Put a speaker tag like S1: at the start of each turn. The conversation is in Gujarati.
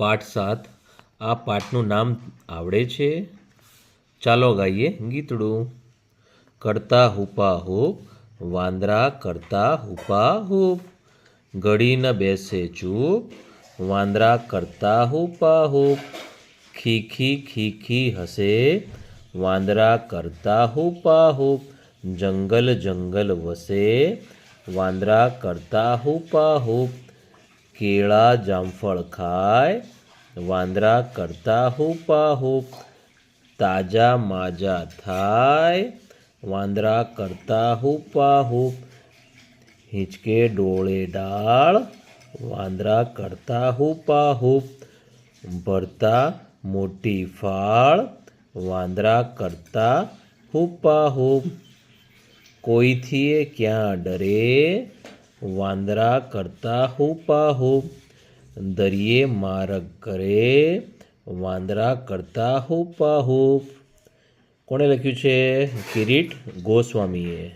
S1: પાઠ 7 આ પાઠનું નામ આવડે છે? ચાલો ગાઈએ ગીતડું. કરતા હુપા હૂપ વાંદરા કરતા હુપા હૂપ, ઘડી ન બેસે ચૂપ વાંદરા કરતા હુપા હૂપ, ખીખી ખીખી હસે વાંદરા કરતા હુપા હૂપ, જંગલ જંગલ વસે વાંદરા કરતા હુપા હૂપ, કેળા જામફળ ખાય વાંદરા કરતા હુપા હૂપ, તાજા માજા થાય વાંદરા કરતા હુપા હૂપ, હિંચકે ડોળે ડાળ વાંદરા કરતા હુપા હૂપ, ભરતા મોટી ફાળ વાંદરા કરતા હુપા હૂપ, કોઈથીએ ક્યાં ડરે વાંદરા કરતા હુપા હૂપ, દરિયે માર્ગ કરે વાંદરા કરતા હુપા હૂપ. કોણે લખ્યું છે? કિરીટ ગોસ્વામીએ.